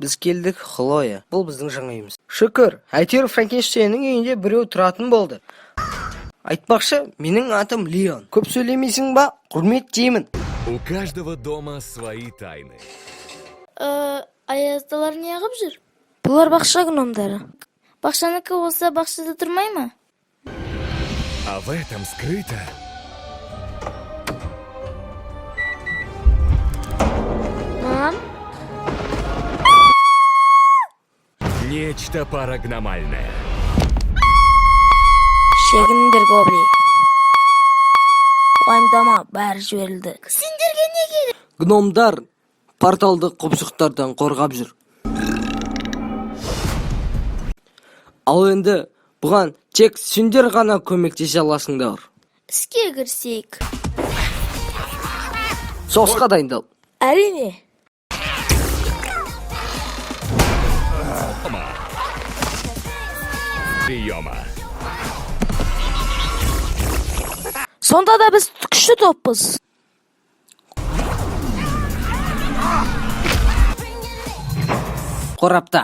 Biz keldik, Хлоя. Бұл біздің жаңа үйіміз. Шүкір, әйтеуір Франкенштейннің үйінде біреу тұратын болды. Айтпақшы, менің атым Леон. Көп сөйлемейсің ба? Құрмет деймін. У каждого дома свои тайны. Аяздалар не ағып жүр? Бұлар бақша гномдары. Бақшаныкі болса бақшада тұрмай ма? А в этом скрыто Мам? нечто парагномальное. Шегіндер Гобли. Уайымдама, бәрі жіберілді. Сендерге не керек? Гномдар порталды құбшықтардан қорғап жүр. Ал енді бұған тек сендер ғана көмектесе аласыңдар. Іске кірсейік. Соғысқа дайындал. Әрине. Приема. Сонда да біз күшті топпыз. Қорапта.